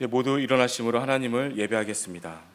모두 일어나심으로 하나님을 예배하겠습니다.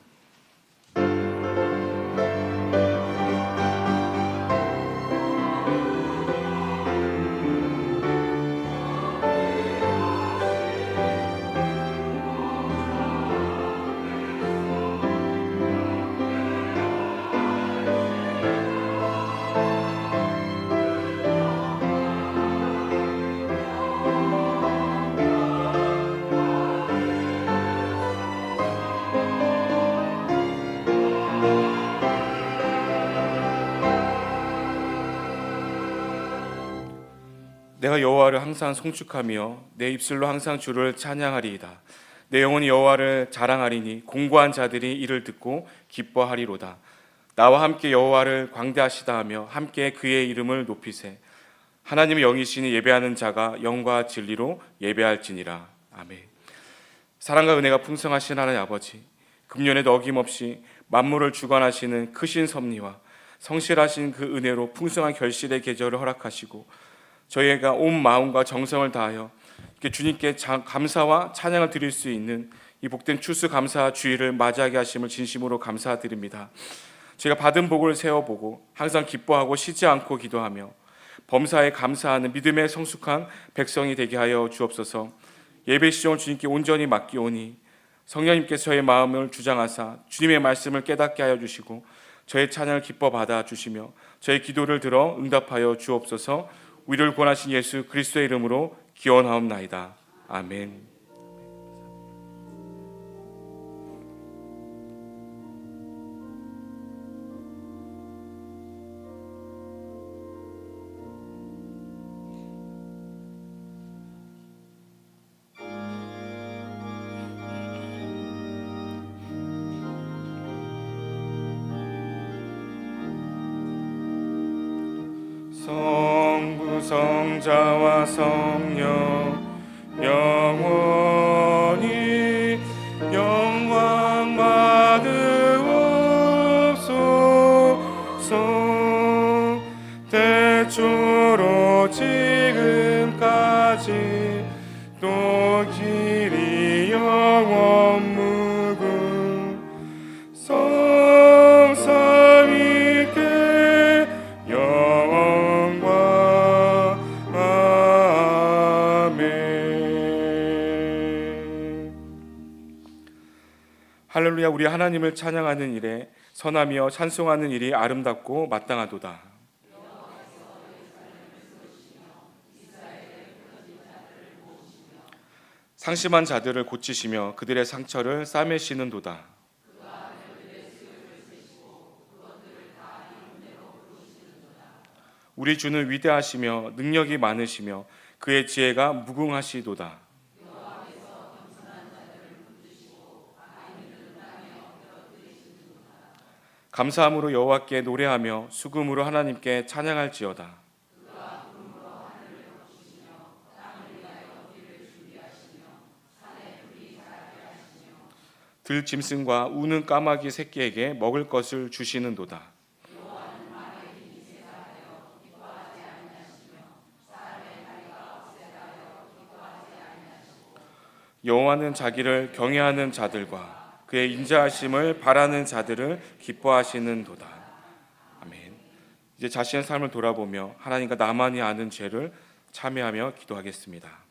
내가 여호와를 항상 송축하며 내 입술로 항상 주를 찬양하리이다. 내 영혼이 여호와를 자랑하리니 공고한 자들이 이를 듣고 기뻐하리로다. 나와 함께 여호와를 광대하시다 하며 함께 그의 이름을 높이세. 하나님의 영이시니 예배하는 자가 영과 진리로 예배할지니라. 아멘. 사랑과 은혜가 풍성하신 하나님 아버지, 금년에도 어김없이 만물을 주관하시는 크신 섭리와 성실하신 그 은혜로 풍성한 결실의 계절을 허락하시고 저희가 온 마음과 정성을 다하여 이렇게 주님께 감사와 찬양을 드릴 수 있는 이 복된 추수감사 주일을 맞이하게 하심을 진심으로 감사드립니다. 제가 받은 복을 세어보고 항상 기뻐하고 쉬지 않고 기도하며 범사에 감사하는 믿음의 성숙한 백성이 되게 하여 주옵소서. 예배 시종을 주님께 온전히 맡기오니 성령님께서 저의 마음을 주장하사 주님의 말씀을 깨닫게 하여 주시고 저의 찬양을 기뻐 받아 주시며 저의 기도를 들어 응답하여 주옵소서. 우리를 구원하신 예수 그리스도의 이름으로 기원하옵나이다. 아멘. 성자와 성령 영원히 영광 받으옵소서. 대초로 지금까지 또 길이 영원 무궁 성삼위께 영광 아멘. 할렐루야. 우리 하나님을 찬양하는 일에 선하며 찬송하는 일이 아름답고 마땅하도다. 상심한 자들을 고치시며 그들의 상처를 싸매시는도다. 우리 주는 위대하시며 능력이 많으시며 그의 지혜가 무궁하시도다. 감사함으로 여호와께 노래하며 수금으로 하나님께 찬양할지어다. 들짐승과 우는 까마귀 새끼에게 먹을 것을 주시는도다. 여호와는 자기를 경외하는 자들과 그의 인자하심을 바라는 자들을 기뻐하시는도다. 아멘. 이제 자신의 삶을 돌아보며 하나님과 나만이 아는 죄를 참회하며 기도하겠습니다.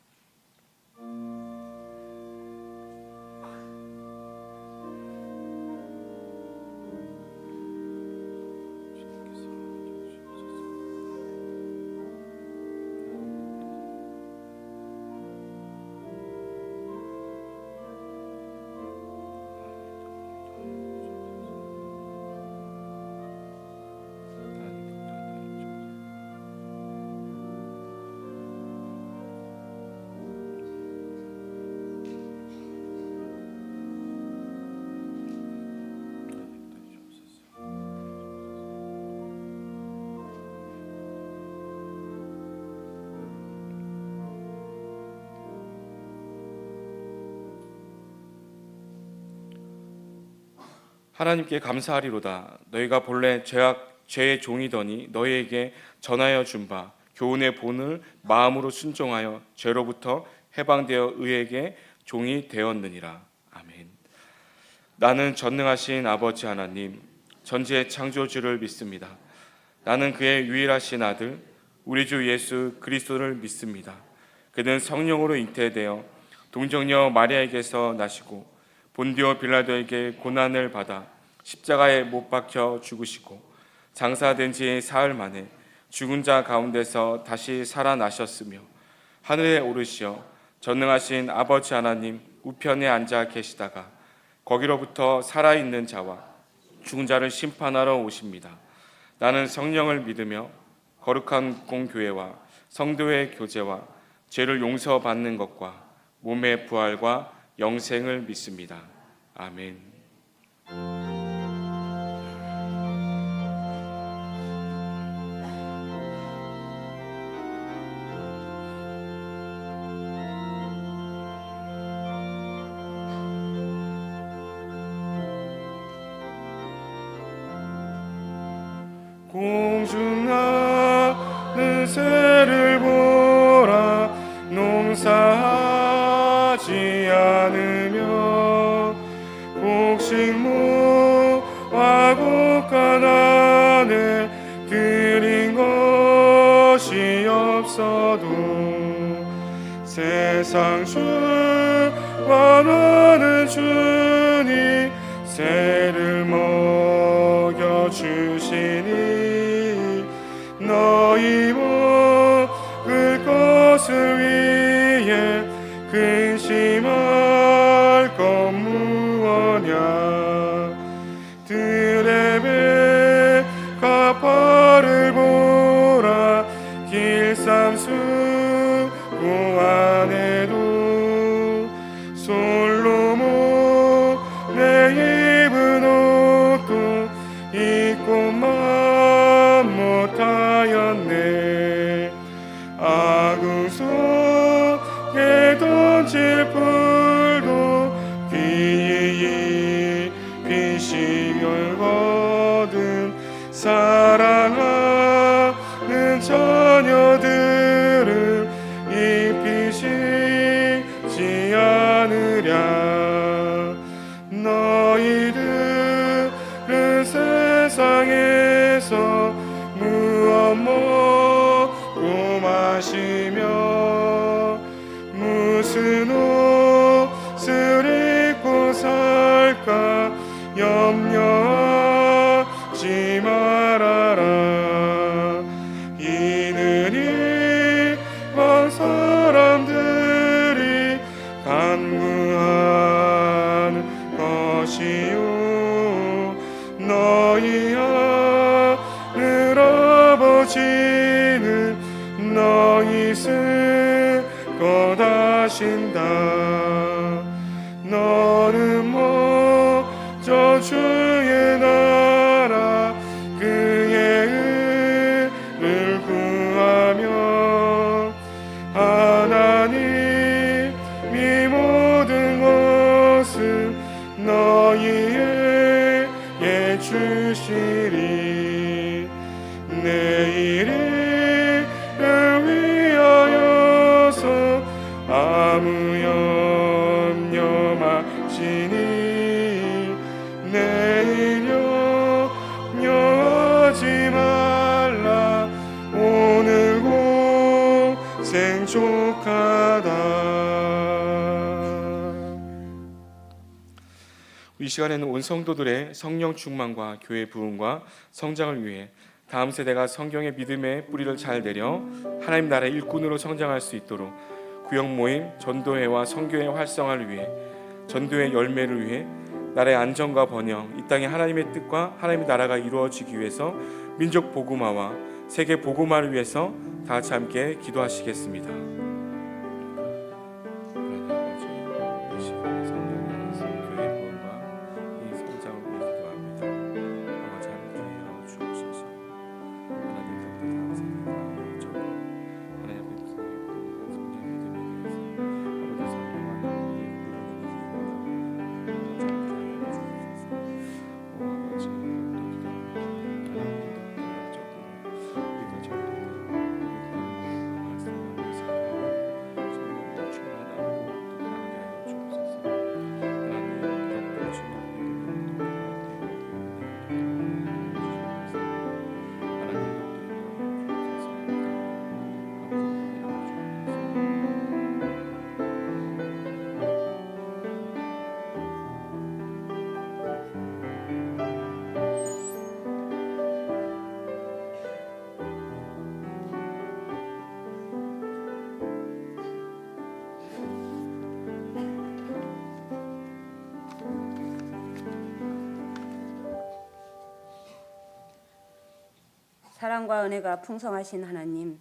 하나님께 감사하리로다. 너희가 본래 죄의 종이더니 너희에게 전하여 준 바 교훈의 본을 마음으로 순종하여 죄로부터 해방되어 의에게 종이 되었느니라. 아멘. 나는 전능하신 아버지 하나님, 전지의 창조주를 믿습니다. 나는 그의 유일하신 아들 우리 주 예수 그리스도를 믿습니다. 그는 성령으로 잉태되어 동정녀 마리아에게서 나시고 본디오 빌라도에게 고난을 받아 십자가에 못 박혀 죽으시고 장사된 지 사흘 만에 죽은 자 가운데서 다시 살아나셨으며 하늘에 오르시어 전능하신 아버지 하나님 우편에 앉아 계시다가 거기로부터 살아있는 자와 죽은 자를 심판하러 오십니다. 나는 성령을 믿으며 거룩한 공교회와 성도의 교제와 죄를 용서받는 것과 몸의 부활과 영생을 믿습니다. 아멘. 공중하는 새를 보라 농사하지 않으며 곡식무와 곡간 안에 들인 것이 없어도 세상 주관하는 주니 새를 먹여주시니 너희 먹을 것을 위해 근심할 것 무엇냐. 들의 가파를 보라 길쌈수 안에도 솔로몬의 입은 옷도 입고만 못하였네. 아궁 속에 던질 풀도 귀히 빛이걸 거든 사랑하는 자녀들은 입히시지 않으랴. 너희들은 세상에서 무엇 먹고 마시며 무슨 옷을 입고 살까 염려하지 말아라. 이는 이방 사람들이 간구하는 것이요 너희 하늘 아버지는 너희 쓸 것 아신다. 너는 먼저 주의 나라 그의 의를 구하며 하나님이 모든 것을 너희에게 주시리. 내일을 위하여서 아무 염려 마시니 내일 염려하지 말라. 오늘 고생 족하다. 이 시간에는 온 성도들의 성령 충만과 교회 부흥과 성장을 위해 다음 세대가 성경의 믿음의 뿌리를 잘 내려 하나님 나라의 일꾼으로 성장할 수 있도록 구역 모임, 전도회와 선교회 활성화를 위해 전도의 열매를 위해 나라의 안정과 번영, 이 땅에 하나님의 뜻과 하나님의 나라가 이루어지기 위해서 민족 복음화와 세계 복음화를 위해서 다 같이 함께 기도하시겠습니다. 하나님 아버지, 이 시간에 성령을 위해서 교회 부흥과 이 성장을 위해 기도합니다. 아버지 함께 하여 주옵소서. 하나님 덕분에 감사합니다. 하나님 앞에 성령의 부흥과 성령의 믿음에 대해서 아버지 성령과 하나님의 사랑과 은혜가 풍성하신 하나님,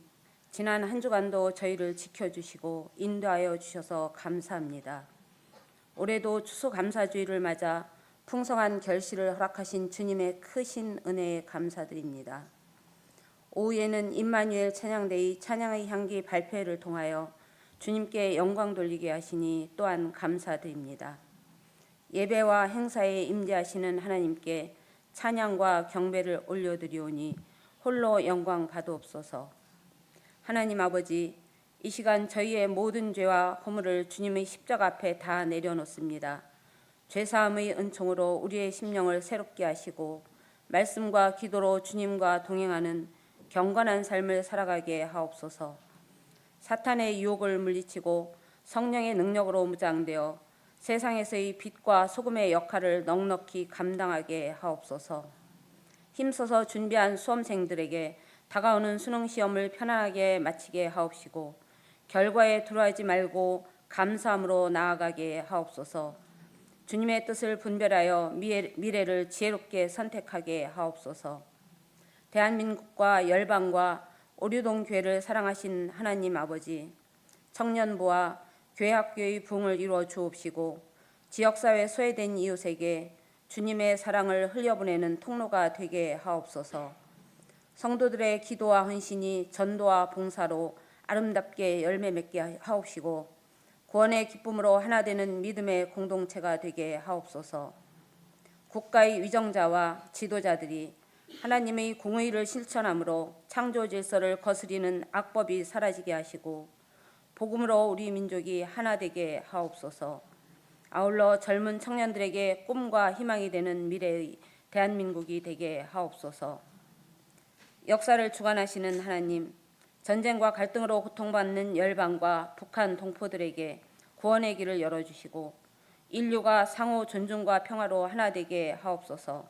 지난 한 주간도 저희를 지켜주시고 인도하여 주셔서 감사합니다. 올해도 추수감사주의를 맞아 풍성한 결실을 허락하신 주님의 크신 은혜에 감사드립니다. 오후에는 임마누엘 찬양대의 찬양의 향기 발표회를 통하여 주님께 영광 돌리게 하시니 또한 감사드립니다. 예배와 행사에 임재하시는 하나님께 찬양과 경배를 올려드리오니 홀로 영광 받으옵소서. 하나님 아버지, 이 시간 저희의 모든 죄와 허물을 주님의 십자가 앞에 다 내려놓습니다. 죄사함의 은총으로 우리의 심령을 새롭게 하시고 말씀과 기도로 주님과 동행하는 경건한 삶을 살아가게 하옵소서. 사탄의 유혹을 물리치고 성령의 능력으로 무장되어 세상에서의 빛과 소금의 역할을 넉넉히 감당하게 하옵소서. 힘써서 준비한 수험생들에게 다가오는 수능 시험을 편안하게 마치게 하옵시고 결과에 두려워하지 말고 감사함으로 나아가게 하옵소서. 주님의 뜻을 분별하여 미래를 지혜롭게 선택하게 하옵소서. 대한민국과 열방과 오류동 교회를 사랑하신 하나님 아버지, 청년부와 교회 학교의 부흥을 이루어 주옵시고 지역사회 소외된 이웃에게 주님의 사랑을 흘려보내는 통로가 되게 하옵소서. 성도들의 기도와 헌신이 전도와 봉사로 아름답게 열매 맺게 하옵시고 구원의 기쁨으로 하나 되는 믿음의 공동체가 되게 하옵소서. 국가의 위정자와 지도자들이 하나님의 공의를 실천함으로 창조 질서를 거스리는 악법이 사라지게 하시고 복음으로 우리 민족이 하나 되게 하옵소서. 아울러 젊은 청년들에게 꿈과 희망이 되는 미래의 대한민국이 되게 하옵소서. 역사를 주관하시는 하나님, 전쟁과 갈등으로 고통받는 열방과 북한 동포들에게 구원의 길을 열어주시고 인류가 상호 존중과 평화로 하나 되게 하옵소서.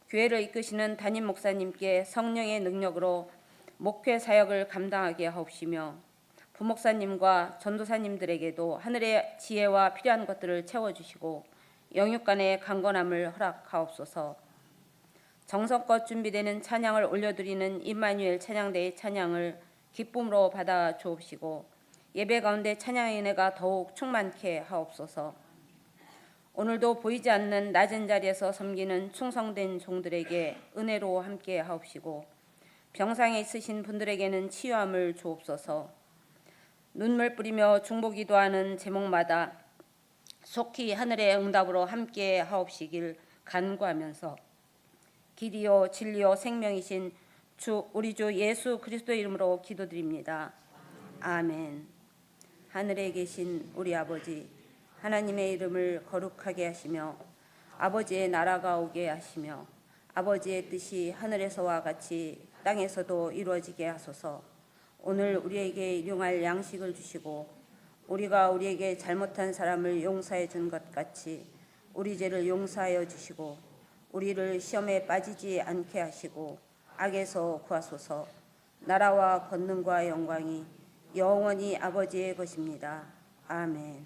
교회를 이끄시는 담임 목사님께 성령의 능력으로 목회 사역을 감당하게 하옵시며 부목사님과 전도사님들에게도 하늘의 지혜와 필요한 것들을 채워주시고 영육간의 강건함을 허락하옵소서. 정성껏 준비되는 찬양을 올려드리는 임마누엘 찬양대의 찬양을 기쁨으로 받아 주옵시고 예배 가운데 찬양의 은혜가 더욱 충만케 하옵소서. 오늘도 보이지 않는 낮은 자리에서 섬기는 충성된 종들에게 은혜로 함께 하옵시고 병상에 있으신 분들에게는 치유함을 주옵소서. 눈물 뿌리며 중보기도하는 제목마다 속히 하늘의 응답으로 함께 하옵시길 간구하면서 길이요 진리요 생명이신 우리 주 예수 그리스도 이름으로 기도드립니다. 아멘. 하늘에 계신 우리 아버지, 하나님의 이름을 거룩하게 하시며 아버지의 나라가 오게 하시며 아버지의 뜻이 하늘에서와 같이 땅에서도 이루어지게 하소서. 오늘 우리에게 일용할 양식을 주시고 우리가 우리에게 잘못한 사람을 용서해 준 것 같이 우리 죄를 용서하여 주시고 우리를 시험에 빠지지 않게 하시고 악에서 구하소서. 나라와 권능과 영광이 영원히 아버지의 것입니다. 아멘.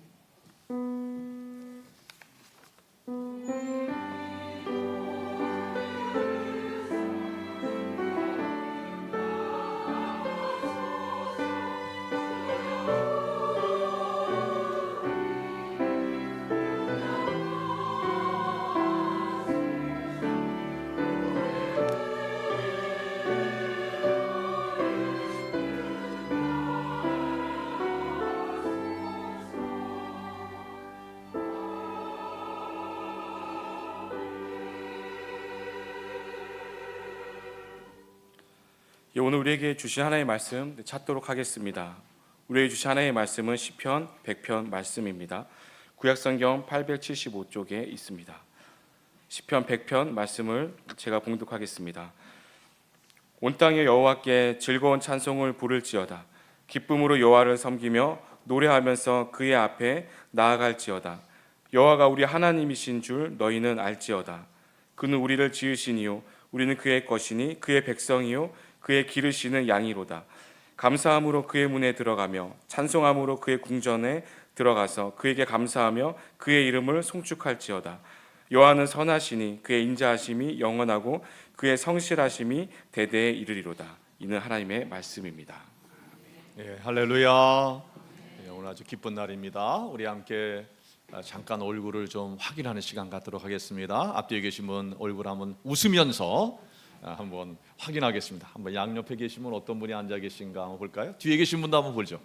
오늘 우리에게 주신 하나님의 말씀 찾도록 하겠습니다. 우리에게 주신 하나님의 말씀은 시편 100편 말씀입니다. 구약성경 875쪽에 있습니다. 시편 100편 말씀을 제가 봉독하겠습니다. 온 땅에 여호와께 즐거운 찬송을 부를지어다. 기쁨으로 여호와를 섬기며 노래하면서 그의 앞에 나아갈지어다. 여호와가 우리 하나님이신 줄 너희는 알지어다. 그는 우리를 지으시니요 우리는 그의 것이니 그의 백성이요 그의 기르시는 양이로다. 감사함으로 그의 문에 들어가며 찬송함으로 그의 궁전에 들어가서 그에게 감사하며 그의 이름을 송축할지어다. 여호와는 선하시니 그의 인자하심이 영원하고 그의 성실하심이 대대에 이르리로다. 이는 하나님의 말씀입니다. 예, 할렐루야. 예, 오늘 아주 기쁜 날입니다. 우리 함께 잠깐 얼굴을 좀 확인하는 시간 갖도록 하겠습니다. 앞뒤에 계신 분 얼굴 한번 웃으면서 한번 확인하겠습니다. 한번 양옆에 계신 분 어떤 분이 앉아 계신가 한번 볼까요? 뒤에 계신 분도 한번 보죠.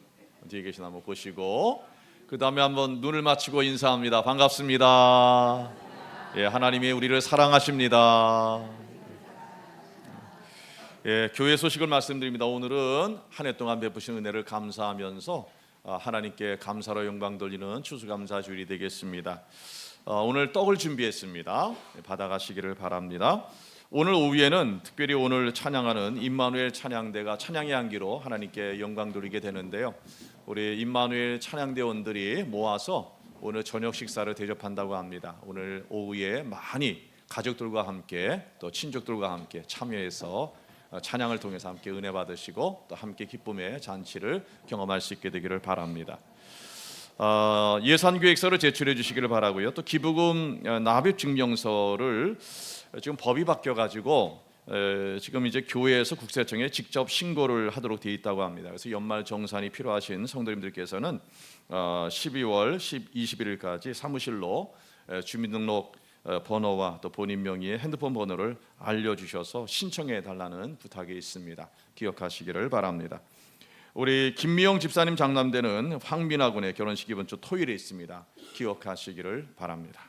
뒤에 계신 한번 보시고 그 다음에 한번 눈을 맞추고 인사합니다. 반갑습니다. 예, 하나님이 우리를 사랑하십니다. 예, 교회 소식을 말씀드립니다. 오늘은 한 해 동안 베푸신 은혜를 감사하면서 하나님께 감사로 영광 돌리는 추수감사 주일이 되겠습니다. 오늘 떡을 준비했습니다. 받아가시기를 바랍니다. 오늘 오후에는 특별히 오늘 찬양하는 임마누엘 찬양대가 찬양의 향기로 하나님께 영광 돌리게 되는데요. 우리 임마누엘 찬양대원들이 모아서 오늘 저녁 식사를 대접한다고 합니다. 오늘 오후에 많이 가족들과 함께 또 친족들과 함께 참여해서 찬양을 통해서 함께 은혜 받으시고 또 함께 기쁨의 잔치를 경험할 수 있게 되기를 바랍니다. 예산계획서를 제출해 주시기를 바라고요. 또 기부금 납입 증명서를 지금 법이 바뀌어가지고 지금 이제 교회에서 국세청에 직접 신고를 하도록 되어 있다고 합니다. 그래서 연말 정산이 필요하신 성도님들께서는 12월 21일까지 사무실로 주민등록 번호와 또 본인 명의의 핸드폰 번호를 알려주셔서 신청해 달라는 부탁이 있습니다. 기억하시기를 바랍니다. 우리 김미영 집사님 장남대는 황민아 군의 결혼식이 이번 주 토요일에 있습니다. 기억하시기를 바랍니다.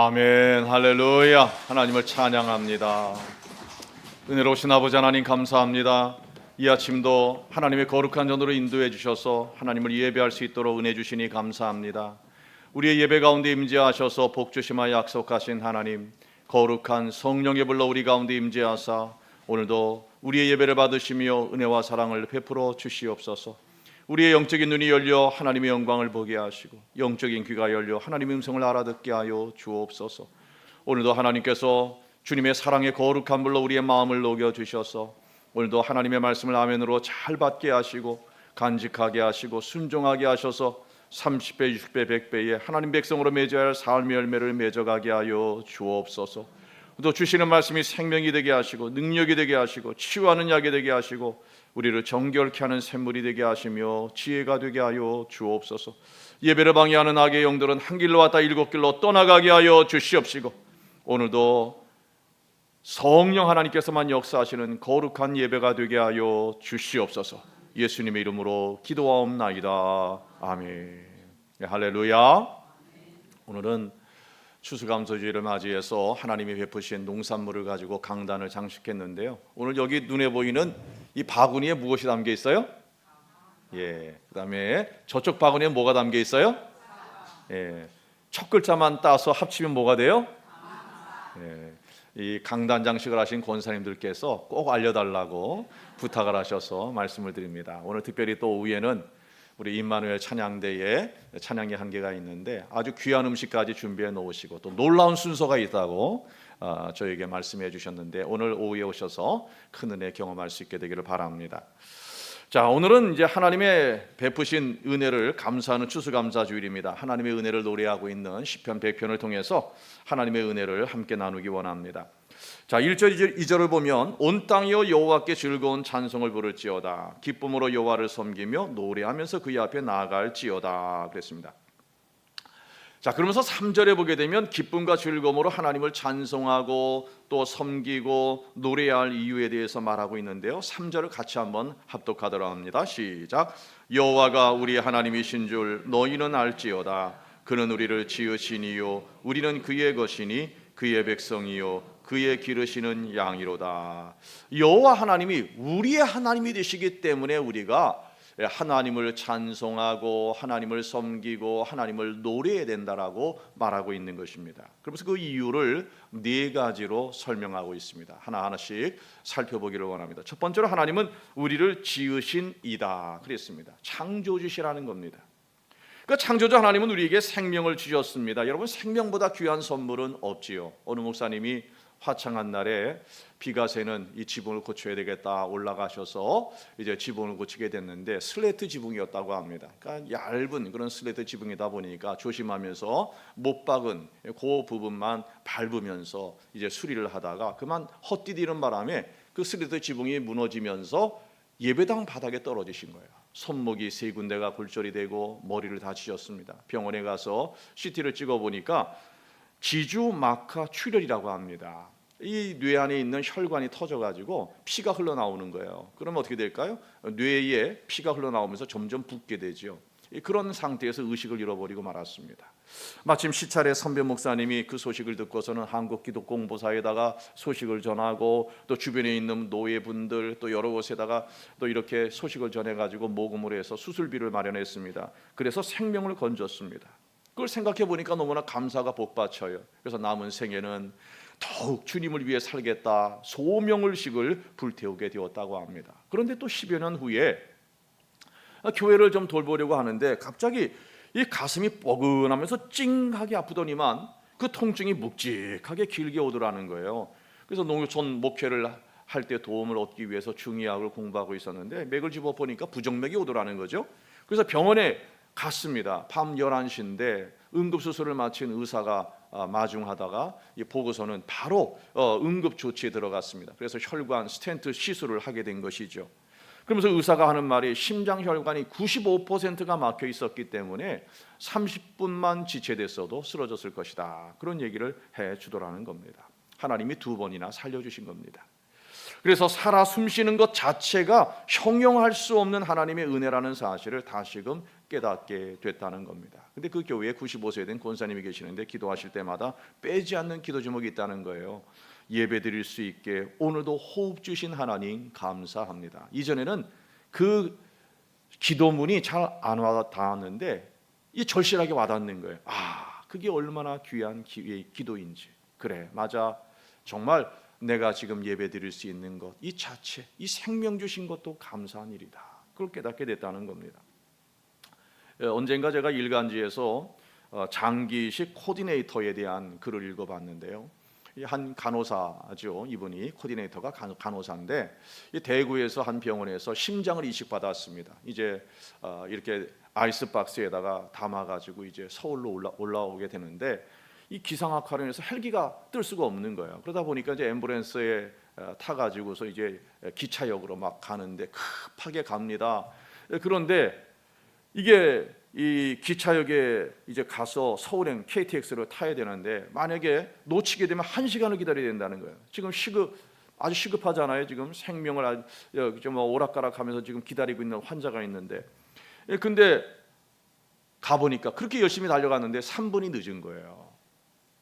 아멘. 할렐루야. 하나님을 찬양합니다. 은혜로우신 아버지 하나님 감사합니다. 이 아침도 하나님의 거룩한 전으로 인도해 주셔서 하나님을 예배할 수 있도록 은혜 주시니 감사합니다. 우리의 예배 가운데 임재하셔서 복 주심하여 약속하신 하나님, 거룩한 성령의 불러 우리 가운데 임재하사 오늘도 우리의 예배를 받으시며 은혜와 사랑을 베풀어 주시옵소서. 우리의 영적인 눈이 열려 하나님의 영광을 보게 하시고 영적인 귀가 열려 하나님의 음성을 알아듣게 하여 주옵소서. 오늘도 하나님께서 주님의 사랑의 거룩한 불로 우리의 마음을 녹여주셔서 오늘도 하나님의 말씀을 아멘으로 잘 받게 하시고 간직하게 하시고 순종하게 하셔서 30배, 60배, 100배의 하나님 백성으로 맺어야 할 삶의 열매를 맺어가게 하여 주옵소서. 또 주시는 말씀이 생명이 되게 하시고 능력이 되게 하시고 치유하는 약이 되게 하시고 우리를 정결케 하는 샘물이 되게 하시며 지혜가 되게 하여 주옵소서. 예배를 방해하는 악의 영들은 한 길로 왔다 일곱 길로 떠나가게 하여 주시옵시고 오늘도 성령 하나님께서만 역사하시는 거룩한 예배가 되게 하여 주시옵소서. 예수님의 이름으로 기도하옵나이다. 아멘. 할렐루야. 오늘은 추수감사주의를 맞이해서 하나님이 베푸신 농산물을 가지고 강단을 장식했는데요. 오늘 여기 눈에 보이는 이 바구니에 무엇이 담겨 있어요? 예. 그다음에 저쪽 바구니에 뭐가 담겨 있어요? 예. 첫 글자만 따서 합치면 뭐가 돼요? 예. 이 강단 장식을 하신 권사님들께서 꼭 알려달라고 부탁을 하셔서 말씀을 드립니다. 오늘 특별히 또 오후에는 우리 임마누엘 찬양대에 찬양의 한계가 있는데 아주 귀한 음식까지 준비해 놓으시고 또 놀라운 순서가 있다고 저에게 말씀해 주셨는데 오늘 오후에 오셔서 큰 은혜 경험할 수 있게 되기를 바랍니다. 자, 오늘은 이제 하나님의 베푸신 은혜를 감사하는 추수감사주일입니다. 하나님의 은혜를 노래하고 있는 시편 100편을 통해서 하나님의 은혜를 함께 나누기 원합니다. 자, 1절 2절을 보면 온 땅이여 여호와께 즐거운 찬송을 부를지어다. 기쁨으로 여호와를 섬기며 노래하면서 그의 앞에 나아갈지어다 그랬습니다. 자, 그러면서 3절에 보게 되면 기쁨과 즐거움으로 하나님을 찬송하고 또 섬기고 노래해야 할 이유에 대해서 말하고 있는데요. 3절을 같이 한번 합독하도록 합니다. 시작. 여호와가 우리 하나님이신 줄 너희는 알지어다. 그는 우리를 지으시니요 우리는 그의 것이니 그의 백성이요 그의 기르시는 양이로다. 여호와 하나님이 우리의 하나님이 되시기 때문에 우리가 하나님을 찬송하고 하나님을 섬기고 하나님을 노래해야 된다라고 말하고 있는 것입니다. 그래서 그 이유를 네 가지로 설명하고 있습니다. 하나하나씩 살펴보기를 원합니다. 첫 번째로 하나님은 우리를 지으신 이다 그랬습니다. 창조주시라는 겁니다. 그 창조주 하나님은 우리에게 생명을 주셨습니다. 여러분, 생명보다 귀한 선물은 없지요. 어느 목사님이 화창한 날에 비가 새는 이 지붕을 고쳐야 되겠다 올라가셔서 이제 지붕을 고치게 됐는데 슬레이트 지붕이었다고 합니다. 그러니까 얇은 그런 슬레이트 지붕이다 보니까 조심하면서 못 박은 그 부분만 밟으면서 이제 수리를 하다가 그만 헛디디는 바람에 그 슬레이트 지붕이 무너지면서 예배당 바닥에 떨어지신 거예요. 손목이 3군데가 골절이 되고 머리를 다치셨습니다. 병원에 가서 CT를 찍어 보니까 지주막하 출혈이라고 합니다. 이 뇌 안에 있는 혈관이 터져가지고 피가 흘러나오는 거예요. 그러면 어떻게 될까요? 뇌에 피가 흘러나오면서 점점 붓게 되죠. 그런 상태에서 의식을 잃어버리고 말았습니다. 마침 시찰에 선배 목사님이 그 소식을 듣고서는 한국기독공보사에다가 소식을 전하고 또 주변에 있는 노예분들 또 여러 곳에다가 또 이렇게 소식을 전해가지고 모금을 해서 수술비를 마련했습니다. 그래서 생명을 건졌습니다. 그걸 생각해 보니까 너무나 감사가 복받쳐요. 그래서 남은 생에는 더욱 주님을 위해 살겠다 소명의식을 불태우게 되었다고 합니다. 그런데 또 10여 년 후에 교회를 좀 돌보려고 하는데 갑자기 이 가슴이 뻐근하면서 찡하게 아프더니만 그 통증이 묵직하게 길게 오더라는 거예요. 그래서 농촌 목회를 할 때 도움을 얻기 위해서 중의학을 공부하고 있었는데 맥을 집어보니까 부정맥이 오더라는 거죠. 그래서 병원에 갔습니다. 밤 11시인데 응급수술을 마친 의사가 마중하다가 이 보고서는 바로 응급조치에 들어갔습니다. 그래서 혈관 스텐트 시술을 하게 된 것이죠. 그러면서 의사가 하는 말이 심장혈관이 95%가 막혀 있었기 때문에 30분만 지체됐어도 쓰러졌을 것이다. 그런 얘기를 해주더라는 겁니다. 하나님이 2번이나 살려주신 겁니다. 그래서 살아 숨쉬는 것 자체가 형용할 수 없는 하나님의 은혜라는 사실을 다시금 깨닫게 됐다는 겁니다. 근데 그 교회에 95세 된 권사님이 계시는데 기도하실 때마다 빼지 않는 기도 제목이 있다는 거예요. 예배 드릴 수 있게 오늘도 호흡 주신 하나님 감사합니다. 이전에는 그 기도문이 잘 안 와닿았는데 이 절실하게 와닿는 거예요. 그게 얼마나 귀한 기도인지. 그래, 맞아. 정말 내가 지금 예배 드릴 수 있는 것 이 자체, 이 생명 주신 것도 감사한 일이다. 그걸 깨닫게 됐다는 겁니다. 언젠가 제가 일간지에서 장기식 코디네이터에 대한 글을 읽어봤는데요. 한 간호사죠. 이분이 코디네이터가 간호사인데 대구에서 한 병원에서 심장을 이식받았습니다. 이제 이렇게 아이스박스에다가 담아가지고 이제 서울로 올라오게 되는데 이 기상악화로 인해서 헬기가 뜰 수가 없는 거예요. 그러다 보니까 이제 앰뷸런스에 타가지고서 이제 기차역으로 막 가는데 급하게 갑니다. 그런데 이게 이 기차역에 이제 가서 서울행 KTX를 타야 되는데 만약에 놓치게 되면 1시간을 기다려야 된다는 거예요. 지금 아주 시급하잖아요. 지금 생명을 좀 오락가락하면서 지금 기다리고 있는 환자가 있는데, 근데 가보니까 그렇게 열심히 달려갔는데 3분이 늦은 거예요.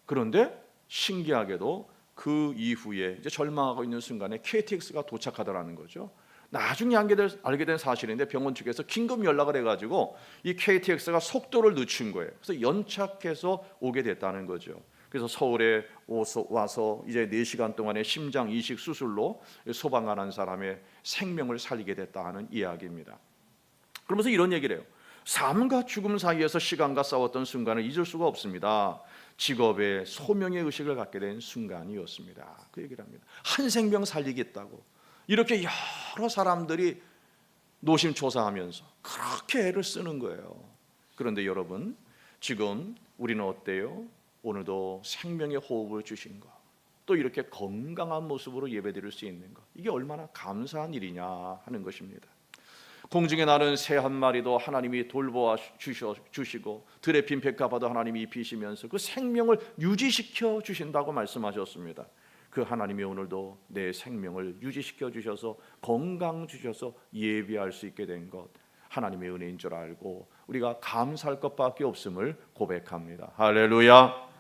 그런데 신기하게도 그 이후에 이제 절망하고 있는 순간에 KTX가 도착하더라는 거죠. 나중에 알게 된 사실인데 병원 측에서 긴급 연락을 해가지고 이 KTX가 속도를 늦춘 거예요. 그래서 연착해서 오게 됐다는 거죠. 그래서 서울에 와서 이제 4시간 동안의 심장 이식 수술로 소방관한 사람의 생명을 살리게 됐다 하는 이야기입니다. 그러면서 이런 얘기를 해요. 삶과 죽음 사이에서 시간과 싸웠던 순간을 잊을 수가 없습니다. 직업에 소명의 의식을 갖게 된 순간이었습니다. 그 얘기를 합니다. 한 생명 살리겠다고 이렇게 여러 사람들이 노심초사하면서 그렇게 애를 쓰는 거예요. 그런데 여러분, 지금 우리는 어때요? 오늘도 생명의 호흡을 주신 것, 또 이렇게 건강한 모습으로 예배드릴 수 있는 것, 이게 얼마나 감사한 일이냐 하는 것입니다. 공중에 나는 새 한 마리도 하나님이 돌보아 주시고 들에 핀 백합화도 하나님이 입히시면서 그 생명을 유지시켜 주신다고 말씀하셨습니다. 그 하나님이 오늘도 내 생명을 유지시켜 주셔서 건강 주셔서 예배할 수 있게 된 것, 하나님의 은혜인 줄 알고 우리가 감사할 것밖에 없음을 고백합니다. 할렐루야.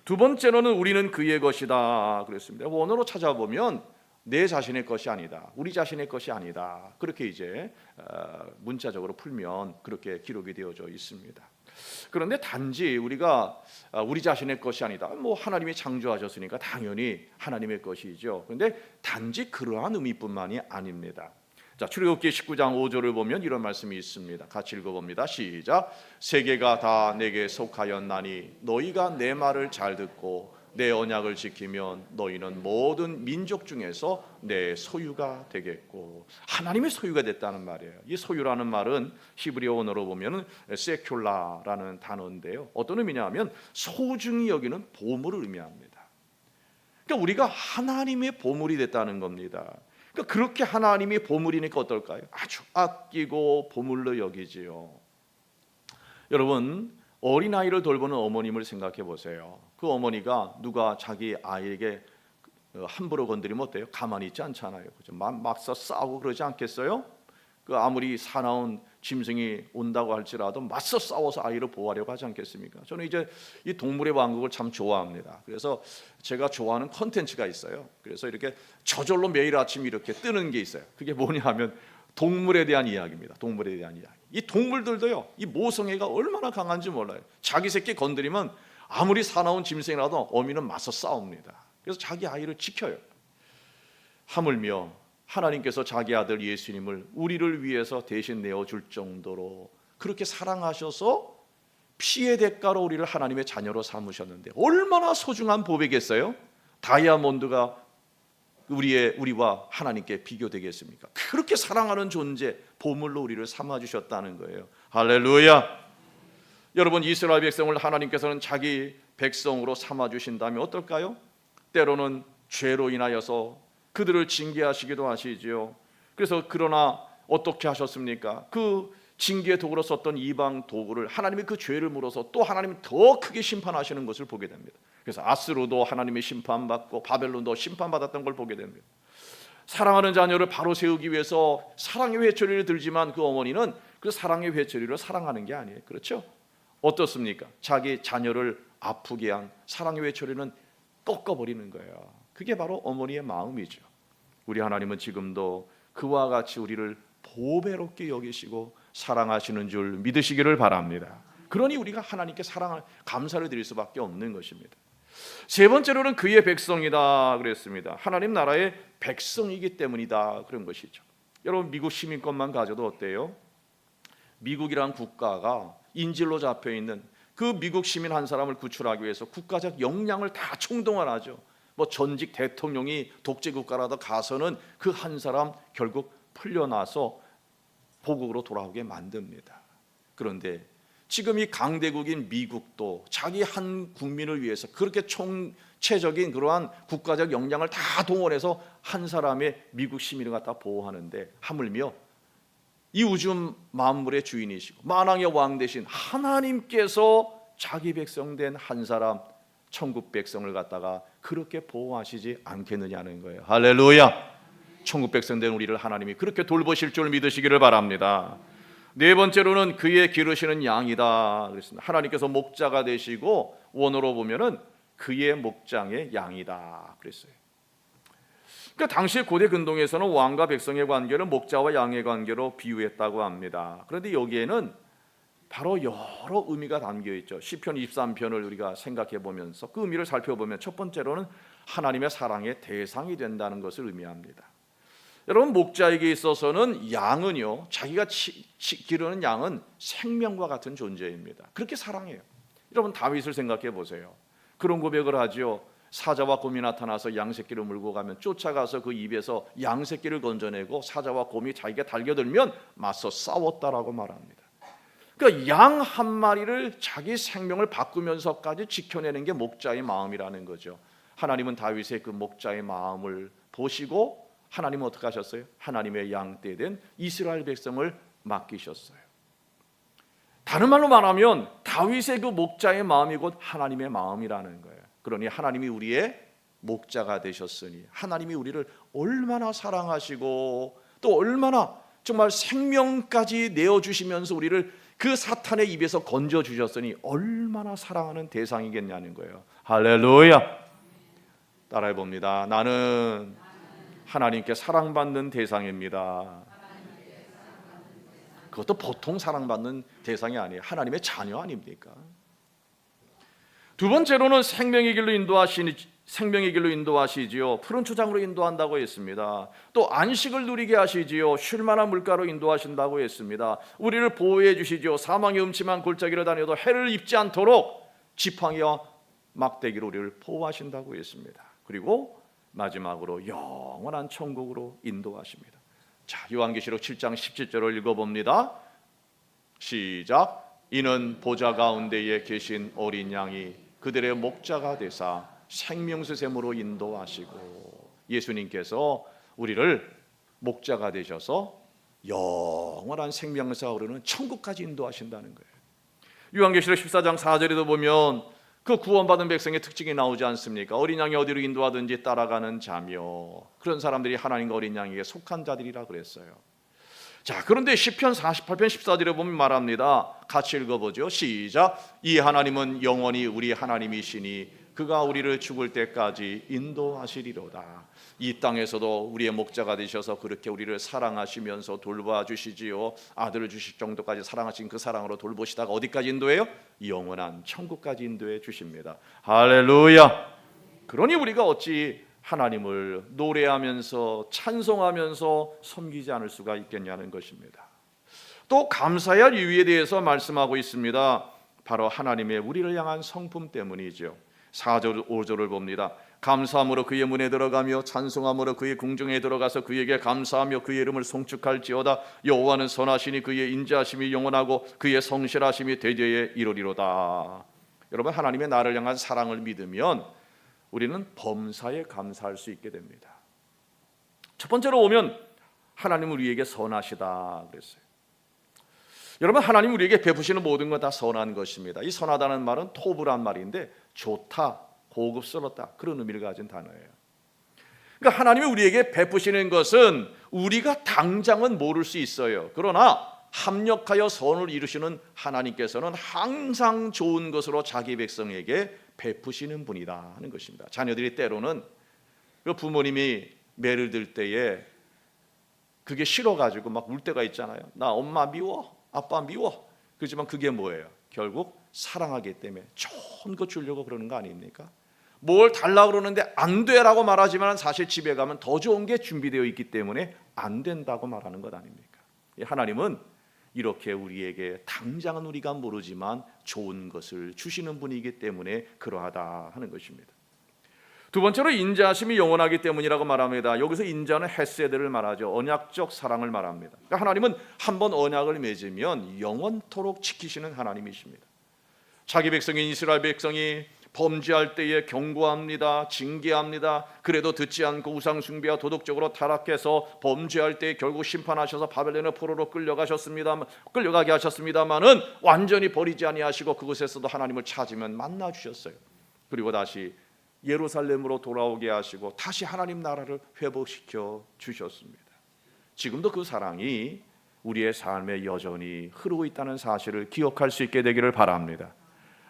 두 번째로는 우리는 그의 것이다 그랬습니다. 원어로 찾아보면 내 자신의 것이 아니다, 우리 자신의 것이 아니다, 그렇게 이제 문자적으로 풀면 그렇게 기록이 되어져 있습니다. 그런데 단지 우리가 우리 자신의 것이 아니다, 뭐 하나님이 창조하셨으니까 당연히 하나님의 것이죠. 그런데 단지 그러한 의미뿐만이 아닙니다. 자, 출애굽기 19장 5절을 보면 이런 말씀이 있습니다. 같이 읽어봅니다. 시작. 세계가 다 내게 속하였나니 너희가 내 말을 잘 듣고 내 언약을 지키면 너희는 모든 민족 중에서 내 소유가 되겠고, 하나님의 소유가 됐다는 말이에요. 이 소유라는 말은 히브리어 언어로 보면 세큘라라는 단어인데요. 어떤 의미냐면 소중히 여기는 보물을 의미합니다. 그러니까 우리가 하나님의 보물이 됐다는 겁니다. 그러니까 그렇게 하나님이 보물이니까 어떨까요? 아주 아끼고 보물로 여기지요. 여러분, 어린아이를 돌보는 어머님을 생각해 보세요. 그 어머니가 누가 자기 아이에게 함부로 건드리면 어때요? 가만히 있지 않잖아요. 그죠? 막서 싸우고 그러지 않겠어요? 그 아무리 사나운 짐승이 온다고 할지라도 맞서 싸워서 아이를 보호하려고 하지 않겠습니까? 저는 이제 이 동물의 왕국을 참 좋아합니다. 그래서 제가 좋아하는 콘텐츠가 있어요. 그래서 이렇게 저절로 매일 아침 이렇게 뜨는 게 있어요. 그게 뭐냐 하면 동물에 대한 이야기입니다. 동물에 대한 이야기. 이 동물들도요, 이 모성애가 얼마나 강한지 몰라요. 자기 새끼 건드리면 아무리 사나운 짐승이라도 어미는 맞서 싸웁니다. 그래서 자기 아이를 지켜요. 하물며 하나님께서 자기 아들 예수님을 우리를 위해서 대신 내어줄 정도로 그렇게 사랑하셔서 피의 대가로 우리를 하나님의 자녀로 삼으셨는데 얼마나 소중한 보배겠어요? 다이아몬드가 우리와 하나님께 비교되겠습니까? 그렇게 사랑하는 존재, 보물로 우리를 삼아주셨다는 거예요. 할렐루야. 여러분, 이스라엘 백성을 하나님께서는 자기 백성으로 삼아주신다면 어떨까요? 때로는 죄로 인하여서 그들을 징계하시기도 하시지요. 그래서 그러나 어떻게 하셨습니까? 그 징계의 도구로 썼던 이방 도구를 하나님이 그 죄를 물어서 또 하나님이 더 크게 심판하시는 것을 보게 됩니다. 그래서 아스루도 하나님의 심판받고 바벨론도 심판받았던 걸 보게 됩니다. 사랑하는 자녀를 바로 세우기 위해서 사랑의 회초리를 들지만 그 어머니는 그 사랑의 회초리로 사랑하는 게 아니에요. 그렇죠? 어떻습니까? 자기 자녀를 아프게 한 사랑의 회초리는 꺾어버리는 거예요. 그게 바로 어머니의 마음이죠. 우리 하나님은 지금도 그와 같이 우리를 보배롭게 여기시고 사랑하시는 줄 믿으시기를 바랍니다. 그러니 우리가 하나님께 사랑을 감사를 드릴 수밖에 없는 것입니다. 세 번째로는 그의 백성이다 그랬습니다. 하나님 나라의 백성이기 때문이다 그런 것이죠. 여러분 미국 시민권만 가져도 어때요? 미국이란 국가가 인질로 잡혀 있는 그 미국 시민 한 사람을 구출하기 위해서 국가적 역량을 다 총동원하죠. 뭐 전직 대통령이 독재 국가라도 가서는 그 한 사람 결국 풀려나서 보국으로 돌아오게 만듭니다. 그런데 지금 이 강대국인 미국도 자기 한 국민을 위해서 그렇게 총체적인 그러한 국가적 역량을 다 동원해서 한 사람의 미국 시민을 갖다 보호하는데 하물며 이 우주 만물의 주인이시고 만왕의 왕 되신 하나님께서 자기 백성 된 한 사람 천국 백성을 갖다가 그렇게 보호하시지 않겠느냐는 거예요. 할렐루야. 천국 백성 된 우리를 하나님이 그렇게 돌보실 줄 믿으시기를 바랍니다. 네 번째로는 그의 기르시는 양이다 그랬습니다. 하나님께서 목자가 되시고 원어로 보면은 그의 목장의 양이다 그랬어요. 그러니까 당시 고대 근동에서는 왕과 백성의 관계를 목자와 양의 관계로 비유했다고 합니다. 그런데 여기에는 바로 여러 의미가 담겨 있죠. 시편 23편을 우리가 생각해 보면서 그 의미를 살펴보면 첫 번째로는 하나님의 사랑의 대상이 된다는 것을 의미합니다. 여러분 목자에게 있어서는 양은요 자기가 기르는 양은 생명과 같은 존재입니다. 그렇게 사랑해요. 여러분 다윗을 생각해 보세요. 그런 고백을 하죠. 사자와 곰이 나타나서 양 새끼를 물고 가면 쫓아가서 그 입에서 양 새끼를 건져내고 사자와 곰이 자기가 달겨들면 맞서 싸웠다라고 말합니다. 그러니까 양 한 마리를 자기 생명을 바꾸면서까지 지켜내는 게 목자의 마음이라는 거죠. 하나님은 다윗의 그 목자의 마음을 보시고 하나님은 어떻게 하셨어요? 하나님의 양떼 된 이스라엘 백성을 맡기셨어요. 다른 말로 말하면 다윗의 그 목자의 마음이 곧 하나님의 마음이라는 거예요. 그러니 하나님이 우리의 목자가 되셨으니 하나님이 우리를 얼마나 사랑하시고 또 얼마나 정말 생명까지 내어주시면서 우리를 그 사탄의 입에서 건져주셨으니 얼마나 사랑하는 대상이겠냐는 거예요. 할렐루야. 따라해봅니다. 나는 하나님께 사랑받는 대상입니다. 그것도 보통 사랑받는 대상이 아니에요. 하나님의 자녀 아닙니까? 두 번째로는 생명의 길로 인도하시지요. 푸른 초장으로 인도한다고 했습니다. 또 안식을 누리게 하시지요. 쉴 만한 물가로 인도하신다고 했습니다. 우리를 보호해 주시지요. 사망의 음침한 골짜기를 다녀도 해를 입지 않도록 지팡이와 막대기로 우리를 보호하신다고 했습니다. 그리고 마지막으로 영원한 천국으로 인도하십니다. 자, 요한계시록 7장 17절을 읽어봅니다. 시작. 이는 보좌 가운데에 계신 어린 양이 그들의 목자가 되사 생명수 샘으로 인도하시고 예수님께서 우리를 목자가 되셔서 영원한 생명수가 흐르는 천국까지 인도하신다는 거예요. 요한계시록 14장 4절에도 보면 그 구원받은 백성의 특징이 나오지 않습니까? 어린 양이 어디로 인도하든지 따라가는 자며 그런 사람들이 하나님과 어린 양에게 속한 자들이라 그랬어요. 자, 그런데 시편 48편 14절에 보면 말합니다. 같이 읽어보죠. 시작. 이 하나님은 영원히 우리 하나님이시니 그가 우리를 죽을 때까지 인도하시리로다. 이 땅에서도 우리의 목자가 되셔서 그렇게 우리를 사랑하시면서 돌봐주시지요. 아들을 주실 정도까지 사랑하신 그 사랑으로 돌보시다가 어디까지 인도해요? 영원한 천국까지 인도해 주십니다. 할렐루야. 그러니 우리가 어찌 하나님을 노래하면서 찬송하면서 섬기지 않을 수가 있겠냐는 것입니다. 또 감사해야 할 이유에 대해서 말씀하고 있습니다. 바로 하나님의 우리를 향한 성품 때문이죠. 4절 5절을 봅니다. 감사함으로 그의 문에 들어가며 찬송함으로 그의 궁정에 들어가서 그에게 감사하며 그의 이름을 송축할지어다. 여호와는 선하시니 그의 인자하심이 영원하고 그의 성실하심이 대대에 이르리로다. 여러분, 하나님의 나를 향한 사랑을 믿으면 우리는 범사에 감사할 수 있게 됩니다. 첫 번째로 오면 하나님은 우리에게 선하시다 그랬어요. 여러분, 하나님 우리에게 베푸시는 모든 건 다 선한 것입니다. 이 선하다는 말은 토브란 말인데 좋다, 고급스럽다 그런 의미를 가진 단어예요. 그러니까 하나님이 우리에게 베푸시는 것은 우리가 당장은 모를 수 있어요. 그러나 합력하여 선을 이루시는 하나님께서는 항상 좋은 것으로 자기 백성에게 베푸시는 분이다 하는 것입니다. 자녀들이 때로는 그 부모님이 매를 들 때에 그게 싫어가지고 막 울 때가 있잖아요. 나 엄마 미워, 아빠 미워. 그렇지만 그게 뭐예요? 결국 사랑하기 때문에 좋은 거 주려고 그러는 거 아닙니까? 뭘 달라고 그러는데 안 돼라고 말하지만 사실 집에 가면 더 좋은 게 준비되어 있기 때문에 안 된다고 말하는 것 아닙니까? 하나님은 이렇게 우리에게 당장은 우리가 모르지만 좋은 것을 주시는 분이기 때문에 그러하다 하는 것입니다. 두 번째로 인자하심이 영원하기 때문이라고 말합니다. 여기서 인자는 헤세드를 말하죠. 언약적 사랑을 말합니다. 그러니까 하나님은 한번 언약을 맺으면 영원토록 지키시는 하나님이십니다. 자기 백성인 이스라엘 백성이 범죄할 때에 경고합니다. 징계합니다. 그래도 듣지 않고 우상 숭배와 도덕적으로 타락해서 범죄할 때 결국 심판하셔서 바벨론의 포로로 끌려가게 하셨습니다만은 완전히 버리지 아니하시고 그곳에서도 하나님을 찾으면 만나 주셨어요. 그리고 다시 예루살렘으로 돌아오게 하시고 다시 하나님 나라를 회복시켜 주셨습니다. 지금도 그 사랑이 우리의 삶에 여전히 흐르고 있다는 사실을 기억할 수 있게 되기를 바랍니다.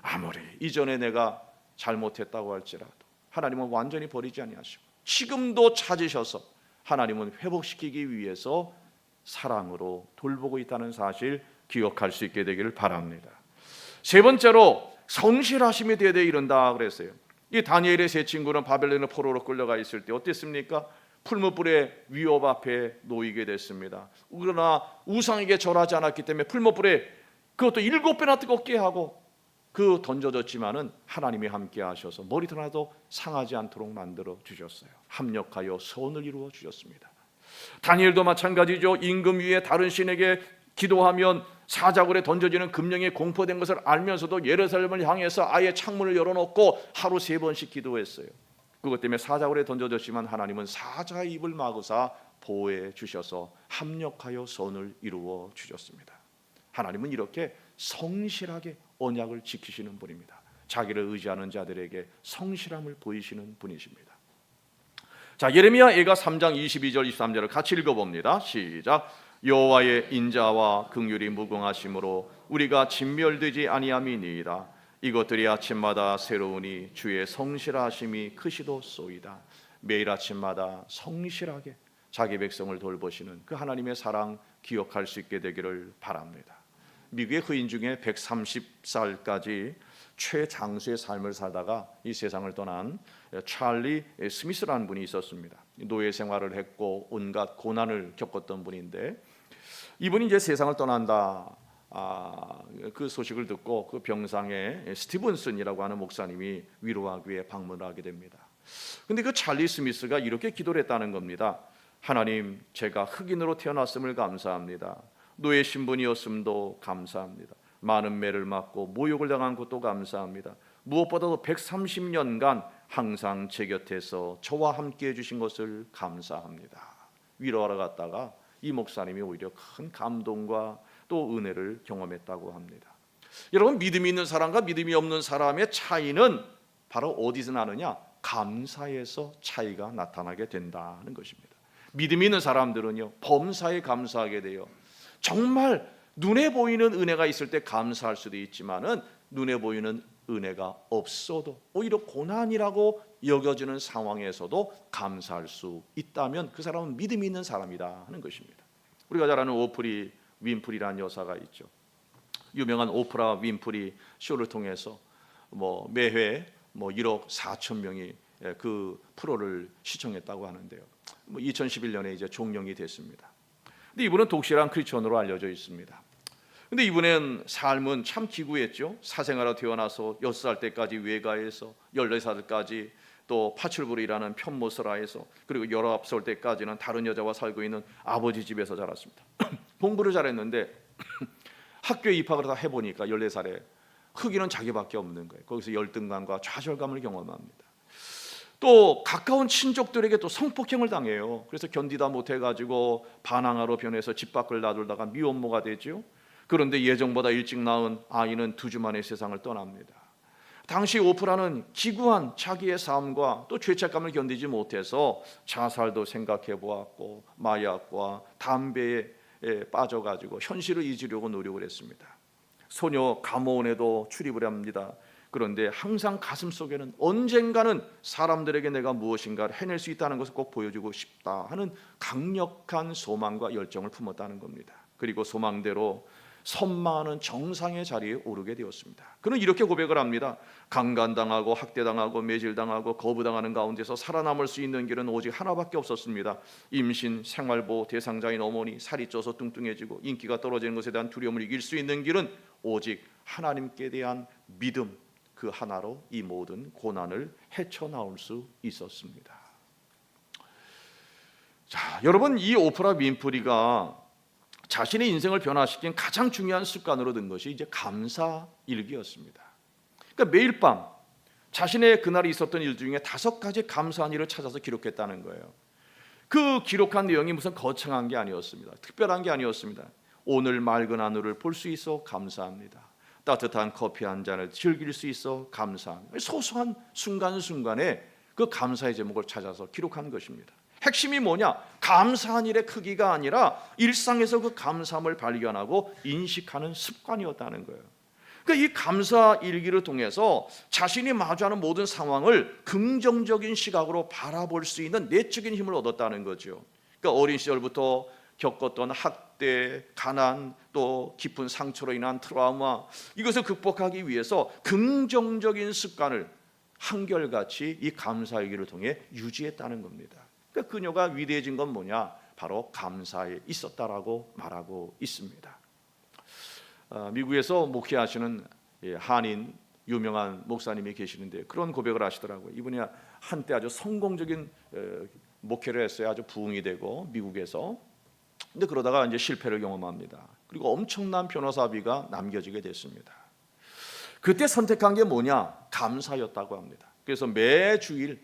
아무리 이전에 내가 잘못했다고 할지라도 하나님은 완전히 버리지 아니하시고 지금도 찾으셔서 하나님은 회복시키기 위해서 사랑으로 돌보고 있다는 사실 기억할 수 있게 되기를 바랍니다. 세 번째로 성실하심이 되어야 이른다 그랬어요. 이 다니엘의 세 친구는 바벨론의 포로로 끌려가 있을 때 어땠습니까? 풀무불의 위협 앞에 놓이게 됐습니다. 그러나 우상에게 절하지 않았기 때문에 풀무불에 그것도 7배나 뜨겁게 하고 그 던져졌지만은 하나님이 함께 하셔서 머리털 하나도 상하지 않도록 만들어 주셨어요. 합력하여 선을 이루어 주셨습니다. 다니엘도 마찬가지죠. 임금 위에 다른 신에게 기도하면 사자굴에 던져지는 금령이 공포된 것을 알면서도 예루살렘을 향해서 아예 창문을 열어놓고 하루 3번씩 기도했어요. 그것 때문에 사자굴에 던져졌지만 하나님은 사자의 입을 막으사 보호해 주셔서 합력하여 선을 이루어 주셨습니다. 하나님은 이렇게 성실하게 언약을 지키시는 분입니다. 자기를 의지하는 자들에게 성실함을 보이시는 분이십니다. 자, 예레미야가 3장 22절 23절을 같이 읽어봅니다. 시작. 여호와의 인자와 긍휼이 무궁하심으로 우리가 진멸되지 아니함이니이다. 이것들이 아침마다 새로우니 주의 성실하심이 크시도소이다. 매일 아침마다 성실하게 자기 백성을 돌보시는 그 하나님의 사랑 기억할 수 있게 되기를 바랍니다. 미국의 흑인 중에 130살까지 최장수의 삶을 살다가 이 세상을 떠난 찰리 스미스라는 분이 있었습니다. 노예 생활을 했고 온갖 고난을 겪었던 분인데 이분이 이제 세상을 떠난다. 그 소식을 듣고 그 병상에 스티븐슨이라고 하는 목사님이 위로하기 위해 방문을 하게 됩니다. 근데 그 찰리 스미스가 이렇게 기도를 했다는 겁니다. 하나님, 제가 흑인으로 태어났음을 감사합니다. 노예 신분이었음도 감사합니다. 많은 매를 맞고 모욕을 당한 것도 감사합니다. 무엇보다도 130년간 항상 제 곁에서 저와 함께 해주신 것을 감사합니다. 위로하러 갔다가 이 목사님이 오히려 큰 감동과 또 은혜를 경험했다고 합니다. 여러분, 믿음이 있는 사람과 믿음이 없는 사람의 차이는 바로 어디서 나느냐? 감사에서 차이가 나타나게 된다는 것입니다. 믿음이 있는 사람들은요, 범사에 감사하게 돼요. 정말 눈에 보이는 은혜가 있을 때 감사할 수도 있지만은 눈에 보이는 은혜가 없어도 오히려 고난이라고 여겨지는 상황에서도 감사할 수 있다면 그 사람은 믿음이 있는 사람이다 하는 것입니다. 우리가 잘 아는 오프리 윈프리라는 여사가 있죠. 유명한 오프라 윈프리 쇼를 통해서 매회 1억 4천 명이 그 프로를 시청했다고 하는데요. 2011년에 이제 종영이 됐습니다. 근데 이분은 독실한 크리스천으로 알려져 있습니다. 근데 이분은 삶은 참 기구했죠. 사생아로 태어나서 6살 때까지 외가에서 14살까지 또 파출부리라는 편모서라에서 그리고 19살 때까지는 다른 여자와 살고 있는 아버지 집에서 자랐습니다. 공부를 잘했는데 학교에 입학을 다 해보니까 14살에 흑인은 자기밖에 없는 거예요. 거기서 열등감과 좌절감을 경험합니다. 또 가까운 친족들에게 또 성폭행을 당해요. 그래서 견디다 못해가지고 반항아로 변해서 집 밖을 나돌다가 미혼모가 되죠. 그런데 예정보다 일찍 낳은 아이는 2주 만에 세상을 떠납니다. 당시 오프라는 기구한 자기의 삶과 또 죄책감을 견디지 못해서 자살도 생각해 보았고 마약과 담배에 빠져가지고 현실을 잊으려고 노력을 했습니다. 소녀 감호원에도 출입을 합니다. 그런데 항상 가슴속에는 언젠가는 사람들에게 내가 무엇인가를 해낼 수 있다는 것을 꼭 보여주고 싶다 하는 강력한 소망과 열정을 품었다는 겁니다. 그리고 소망대로 선망하는 정상의 자리에 오르게 되었습니다. 그는 이렇게 고백을 합니다. 강간당하고 학대당하고 매질당하고 거부당하는 가운데서 살아남을 수 있는 길은 오직 하나밖에 없었습니다. 임신, 생활보호 대상자인 어머니, 살이 쪄서 뚱뚱해지고 인기가 떨어지는 것에 대한 두려움을 이길 수 있는 길은 오직 하나님께 대한 믿음, 그 하나로 이 모든 고난을 헤쳐나올 수 있었습니다. 자, 여러분, 이 오프라 윈프리가 자신의 인생을 변화시킨 가장 중요한 습관으로 든 것이 이제 감사 일기였습니다. 그러니까 매일 밤 자신의 그날이 있었던 일 중에 5가지 감사한 일을 찾아서 기록했다는 거예요. 그 기록한 내용이 무슨 거창한 게 아니었습니다. 특별한 게 아니었습니다. 오늘 맑은 하늘을 볼 수 있어 감사합니다. 따뜻한 커피 한 잔을 즐길 수 있어 감사합니다. 소소한 순간순간에 그 감사의 제목을 찾아서 기록한 것입니다. 핵심이 뭐냐? 감사한 일의 크기가 아니라 일상에서 그 감사함을 발견하고 인식하는 습관이었다는 거예요. 그러니까 이 감사 일기를 통해서 자신이 마주하는 모든 상황을 긍정적인 시각으로 바라볼 수 있는 내적인 힘을 얻었다는 거죠. 그러니까 어린 시절부터 겪었던 학대, 가난, 또 깊은 상처로 인한 트라우마, 이것을 극복하기 위해서 긍정적인 습관을 한결같이 이 감사 일기를 통해 유지했다는 겁니다. 그러니까 그녀가 위대해진 건 뭐냐? 바로 감사에 있었다라고 말하고 있습니다. 미국에서 목회하시는 한인 유명한 목사님이 계시는데 그런 고백을 하시더라고요. 이분이 한때 아주 성공적인 목회를 했어요. 아주 부흥이 되고 미국에서. 근데 그러다가 이제 실패를 경험합니다. 그리고 엄청난 변호사비가 남겨지게 됐습니다. 그때 선택한 게 뭐냐? 감사였다고 합니다. 그래서 매주일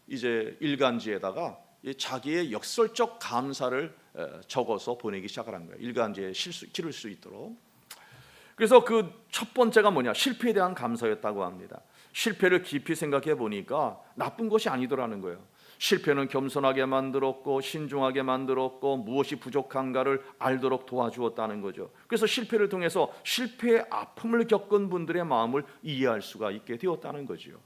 이제 일간지에다가 자기의 역설적 감사를 적어서 보내기 시작한 거예요. 일간지에 실을 수 있도록. 그래서 그 첫 번째가 뭐냐? 실패에 대한 감사였다고 합니다. 실패를 깊이 생각해 보니까 나쁜 것이 아니더라는 거예요. 실패는 겸손하게 만들었고 신중하게 만들었고 무엇이 부족한가를 알도록 도와주었다는 거죠. 그래서 실패를 통해서 실패의 아픔을 겪은 분들의 마음을 이해할 수가 있게 되었다는 거죠.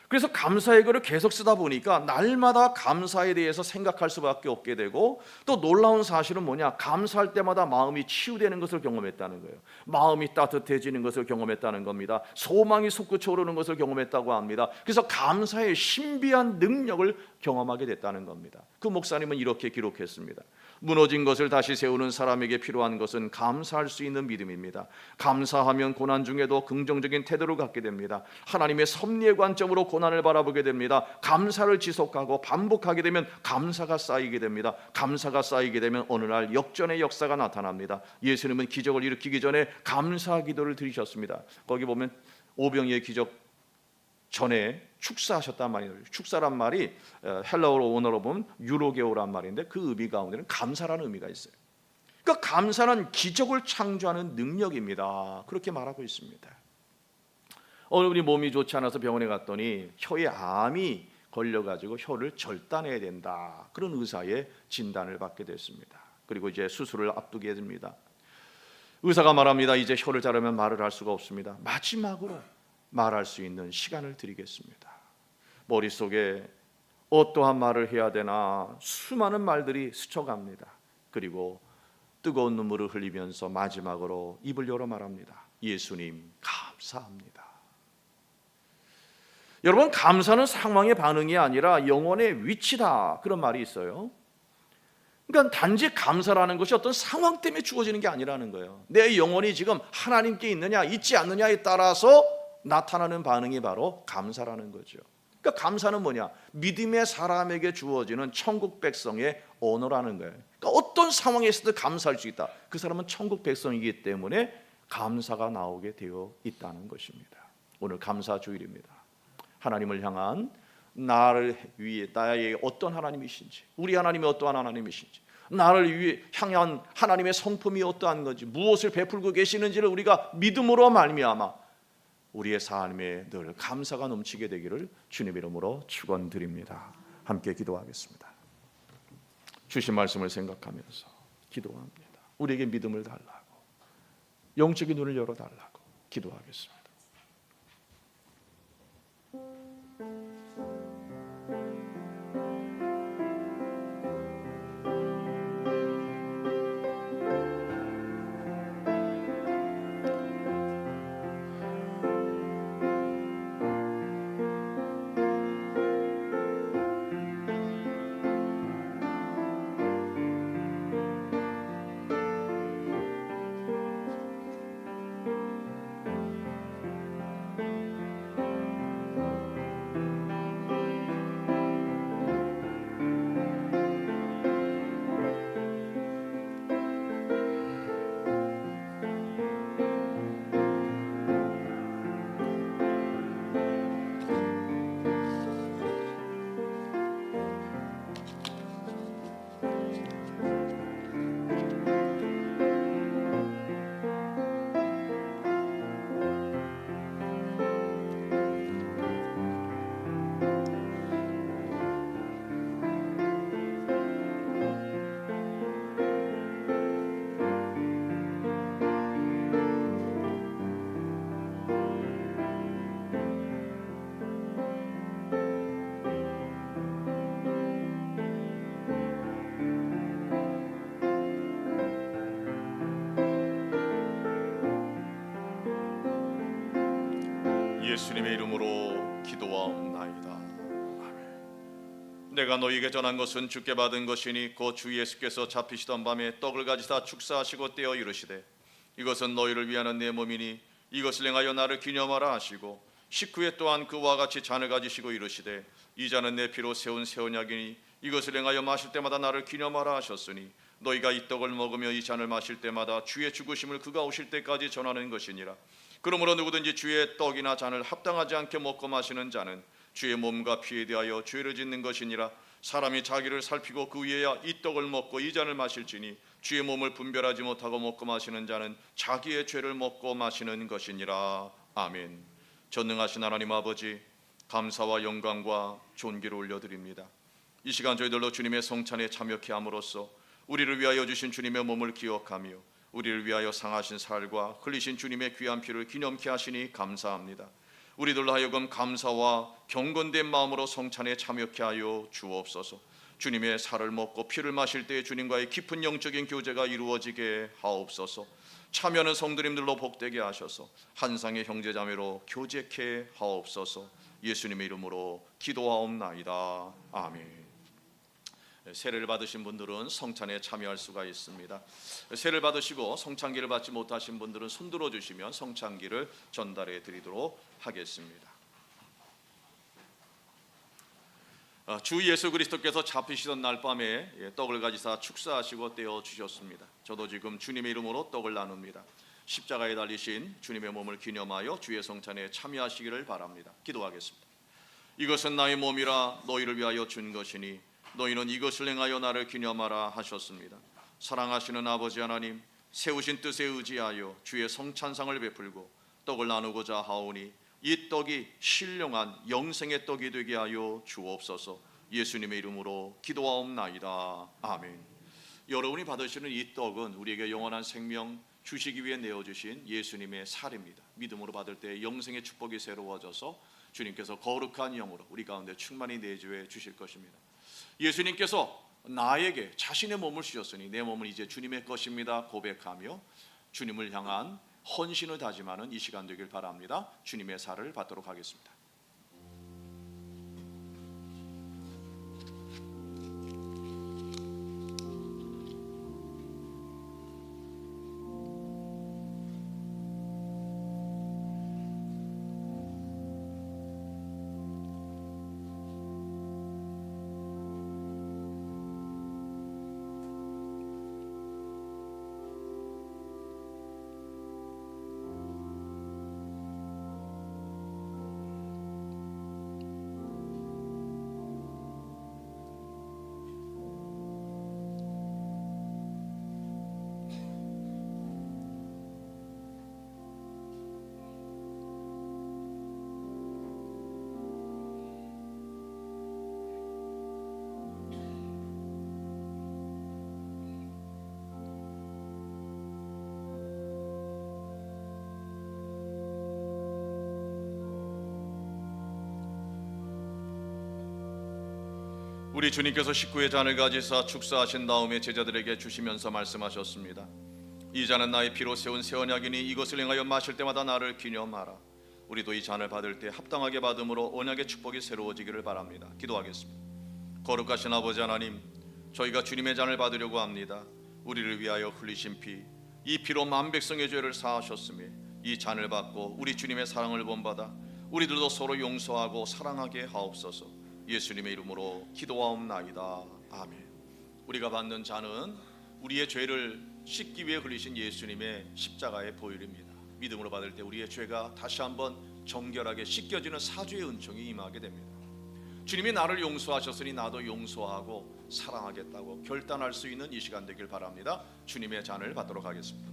그래서 감사의 글을 계속 쓰다 보니까 날마다 감사에 대해서 생각할 수밖에 없게 되고, 또 놀라운 사실은 뭐냐? 감사할 때마다 마음이 치유되는 것을 경험했다는 거예요. 마음이 따뜻해지는 것을 경험했다는 겁니다. 소망이 솟구쳐 오르는 것을 경험했다고 합니다. 그래서 감사의 신비한 능력을 경험하게 됐다는 겁니다. 그 목사님은 이렇게 기록했습니다. 무너진 것을 다시 세우는 사람에게 필요한 것은 감사할 수 있는 믿음입니다. 감사하면 고난 중에도 긍정적인 태도를 갖게 됩니다. 하나님의 섭리의 관점으로 고난을 바라보게 됩니다. 감사를 지속하고 반복하게 되면 감사가 쌓이게 됩니다. 감사가 쌓이게 되면 어느 날 역전의 역사가 나타납니다. 예수님은 기적을 일으키기 전에 감사 기도를 드리셨습니다. 거기 보면 오병이의 기적 전에 축사하셨단 말이에요. 축사란 말이 헬라어로 원어로 보면 유로게오란 말인데 그 의미 가운데는 감사라는 의미가 있어요. 그러니까 감사는 기적을 창조하는 능력입니다. 그렇게 말하고 있습니다. 어느 분이 몸이 좋지 않아서 병원에 갔더니 혀에 암이 걸려가지고 혀를 절단해야 된다. 그런 의사의 진단을 받게 됐습니다. 그리고 이제 수술을 앞두게 됩니다. 의사가 말합니다. 이제 혀를 자르면 말을 할 수가 없습니다. 마지막으로 말할 수 있는 시간을 드리겠습니다. 머릿속에 어떠한 말을 해야 되나 수많은 말들이 스쳐갑니다. 그리고 뜨거운 눈물을 흘리면서 마지막으로 입을 열어 말합니다. 예수님 감사합니다. 여러분, 감사는 상황의 반응이 아니라 영혼의 위치다, 그런 말이 있어요. 그러니까 단지 감사라는 것이 어떤 상황 때문에 주어지는 게 아니라는 거예요. 내 영혼이 지금 하나님께 있느냐 있지 않느냐에 따라서 나타나는 반응이 바로 감사라는 거죠. 그러니까 감사는 뭐냐? 믿음의 사람에게 주어지는 천국 백성의 언어라는 거예요. 그러니까 어떤 상황에 있어도 감사할 수 있다. 그 사람은 천국 백성이기 때문에 감사가 나오게 되어 있다는 것입니다. 오늘 감사 주일입니다. 하나님을 향한 나를 위해 나의 어떤 하나님이신지, 우리 하나님이 어떠한 하나님이신지, 나를 위해 향한 하나님의 성품이 어떠한 건지, 무엇을 베풀고 계시는지를 우리가 믿음으로 말미암아 우리의 삶에 늘 감사가 넘치게 되기를 주님 이름으로 축원드립니다. 함께 기도하겠습니다. 주신 말씀을 생각하면서 기도합니다. 우리에게 믿음을 달라고, 영적인 눈을 열어달라고 기도하겠습니다. 예수님의 이름으로 기도하옵나이다. 아멘. 내가 너희에게 전한 것은 주께 받은 것이니 곧 주 예수께서 잡히시던 밤에 떡을 가지사 축사하시고 떼어 이르시되 이것은 너희를 위하는 내 몸이니 이것을 행하여 나를 기념하라 하시고 식후에 또한 그와 같이 잔을 가지시고 이르시되 이 잔은 내 피로 세운 새 언약이니 이것을 행하여 마실 때마다 나를 기념하라 하셨으니 너희가 이 떡을 먹으며 이 잔을 마실 때마다 주의 죽으심을 그가 오실 때까지 전하는 것이니라. 그러므로 누구든지 주의 떡이나 잔을 합당하지 않게 먹고 마시는 자는 주의 몸과 피에 대하여 죄를 짓는 것이니라. 사람이 자기를 살피고 그 위에야 이 떡을 먹고 이 잔을 마실지니 주의 몸을 분별하지 못하고 먹고 마시는 자는 자기의 죄를 먹고 마시는 것이니라. 아멘. 전능하신 하나님 아버지, 감사와 영광과 존귀를 올려드립니다. 이 시간 저희들로 주님의 성찬에 참여케 함으로써 우리를 위하여 주신 주님의 몸을 기억하며 우리를 위하여 상하신 살과 흘리신 주님의 귀한 피를 기념케 하시니 감사합니다. 우리들로 하여금 감사와 경건된 마음으로 성찬에 참여케 하여 주옵소서. 주님의 살을 먹고 피를 마실 때 주님과의 깊은 영적인 교제가 이루어지게 하옵소서. 참여하는 성도님들로 복되게 하셔서 한상의 형제자매로 교제케 하옵소서. 예수님의 이름으로 기도하옵나이다. 아멘. 세례를 받으신 분들은 성찬에 참여할 수가 있습니다. 세례를 받으시고 성찬기를 받지 못하신 분들은 손 들어주시면 성찬기를 전달해 드리도록 하겠습니다. 주 예수 그리스도께서 잡히시던 날 밤에 떡을 가지사 축사하시고 떼어 주셨습니다. 저도 지금 주님의 이름으로 떡을 나눕니다. 십자가에 달리신 주님의 몸을 기념하여 주의 성찬에 참여하시기를 바랍니다. 기도하겠습니다. 이것은 나의 몸이라 너희를 위하여 준 것이니 너희는 이것을 행하여 나를 기념하라 하셨습니다. 사랑하시는 아버지 하나님, 세우신 뜻에 의지하여 주의 성찬상을 베풀고 떡을 나누고자 하오니 이 떡이 신령한 영생의 떡이 되게 하여 주옵소서. 예수님의 이름으로 기도하옵나이다. 아멘. 여러분이 받으시는 이 떡은 우리에게 영원한 생명 주시기 위해 내어주신 예수님의 살입니다. 믿음으로 받을 때 영생의 축복이 새로워져서 주님께서 거룩한 영으로 우리 가운데 충만히 내주해 주실 것입니다. 예수님께서 나에게 자신의 몸을 주셨으니 내 몸은 이제 주님의 것입니다 고백하며 주님을 향한 헌신을 다짐하는 이 시간 되길 바랍니다. 주님의 살을 받도록 하겠습니다. 우리 주님께서 식구의 잔을 가지사 축사하신 다음에 제자들에게 주시면서 말씀하셨습니다. 이 잔은 나의 피로 세운 새 언약이니 이것을 행하여 마실 때마다 나를 기념하라. 우리도 이 잔을 받을 때 합당하게 받음으로 언약의 축복이 새로워지기를 바랍니다. 기도하겠습니다. 거룩하신 아버지 하나님, 저희가 주님의 잔을 받으려고 합니다. 우리를 위하여 흘리신 피, 이 피로 만 백성의 죄를 사하셨으며 이 잔을 받고 우리 주님의 사랑을 본받아 우리들도 서로 용서하고 사랑하게 하옵소서. 예수님의 이름으로 기도하옵나이다. 아멘. 우리가 받는 잔은 우리의 죄를 씻기 위해 흘리신 예수님의 십자가의 보혈입니다. 믿음으로 받을 때 우리의 죄가 다시 한번 정결하게 씻겨지는 사죄의 은총이 임하게 됩니다. 주님이 나를 용서하셨으니 나도 용서하고 사랑하겠다고 결단할 수 있는 이 시간 되길 바랍니다. 주님의 잔을 받도록 하겠습니다.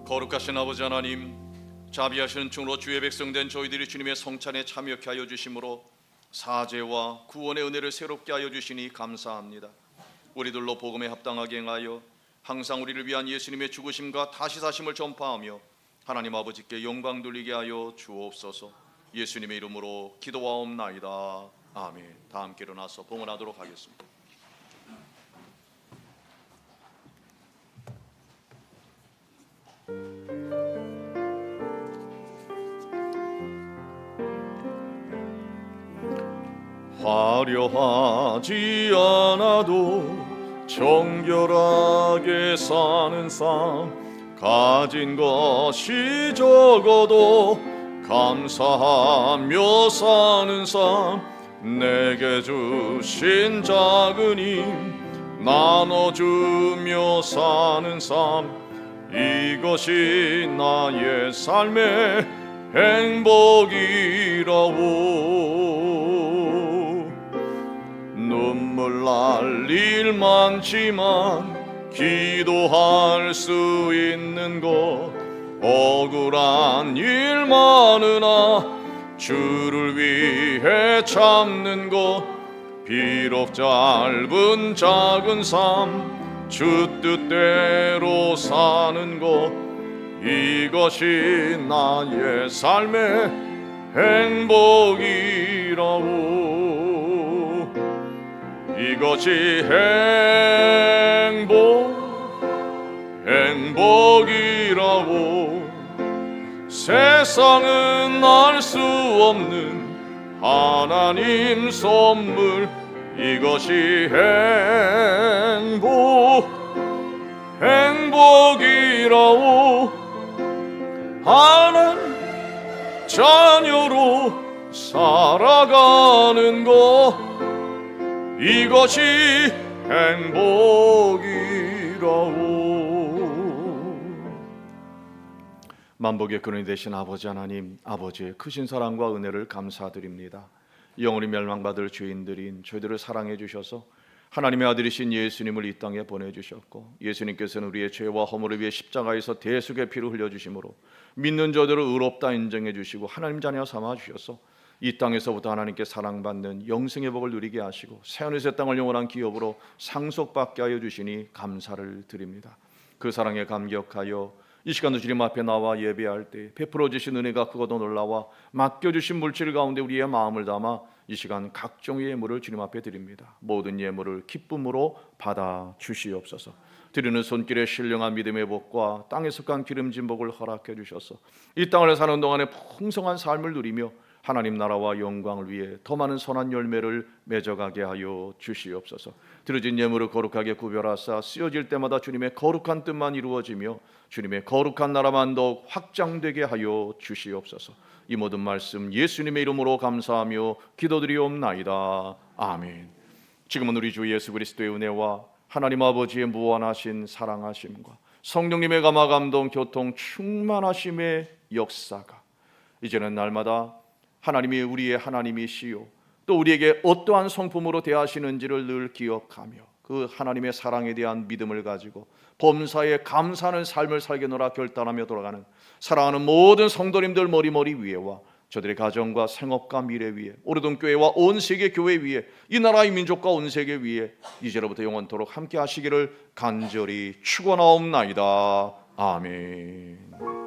거룩하신 아버지 하나님, 자비하시는 충으로 주의 백성 된 저희들이 주님의 성찬에 참여케 하여 주심으로 사죄와 구원의 은혜를 새롭게 하여 주시니 감사합니다. 우리들로 복음에 합당하게 행하여 항상 우리를 위한 예수님의 죽으심과 다시 사심을 전파하며 하나님 아버지께 영광 돌리게 하여 주옵소서. 예수님의 이름으로 기도하옵나이다. 아멘. 다 함께 일어나서 봉헌하도록 하겠습니다. 화려하지 않아도 정결하게 사는 삶, 가진 것이 적어도 감사하며 사는 삶, 내게 주신 작은 힘 나눠주며 사는 삶, 이것이 나의 삶의 행복이라오. 눈물 날 일 많지만 기도할 수 있는 것, 억울한 일 많으나 주를 위해 참는 것, 비록 짧은 작은 삶 주 뜻대로 사는 것, 이것이 나의 삶의 행복이라고. 이것이 행복이라고. 세상은 알 수 없는 하나님 선물, 이것이 행복이라고. 하나님 자녀로 살아가는 것, 이것이 행복이라고. 만복의 근원이 되신 아버지 하나님, 아버지의 크신 사랑과 은혜를 감사드립니다. 영원히 멸망받을 죄인들인 저희들을 사랑해 주셔서 하나님의 아들이신 예수님을 이 땅에 보내주셨고, 예수님께서는 우리의 죄와 허물을 위해 십자가에서 대속의 피를 흘려주심으로 믿는 저들을 의롭다 인정해 주시고 하나님 자녀 삼아 주셔서 이 땅에서부터 하나님께 사랑받는 영생의 복을 누리게 하시고 새하늘의 땅을 영원한 기업으로 상속받게 하여 주시니 감사를 드립니다. 그 사랑에 감격하여 이 시간도 주님 앞에 나와 예배할 때 베풀어 주신 은혜가 크고도 놀라와 맡겨주신 물질 가운데 우리의 마음을 담아 이 시간 각종의 예물을 주님 앞에 드립니다. 모든 예물을 기쁨으로 받아 주시옵소서. 드리는 손길에 신령한 믿음의 복과 땅에 속한 기름진 복을 허락해 주셔서 이 땅을 사는 동안에 풍성한 삶을 누리며 하나님 나라와 영광을 위해 더 많은 선한 열매를 맺어가게 하여 주시옵소서. 드려진 예물을 거룩하게 구별하사 쓰여질 때마다 주님의 거룩한 뜻만 이루어지며 주님의 거룩한 나라만 더욱 확장되게 하여 주시옵소서. 이 모든 말씀 예수님의 이름으로 감사하며 기도드리옵나이다. 아멘. 지금은 우리 주 예수 그리스도의 은혜와 하나님 아버지의 무한하신 사랑하심과 성령님의 감화 감동 교통 충만하심의 역사가 이제는 날마다 하나님이 우리의 하나님이시요 또 우리에게 어떠한 성품으로 대하시는지를 늘 기억하며 그 하나님의 사랑에 대한 믿음을 가지고 범사에 감사하는 삶을 살게노라 결단하며 돌아가는 사랑하는 모든 성도님들 머리머리 위에와 저들의 가정과 생업과 미래 위에 오르던 교회와 온 세계 교회 위에 이 나라의 민족과 온 세계 위에 이제로부터 영원토록 함께 하시기를 간절히 축원하옵나이다. 아멘.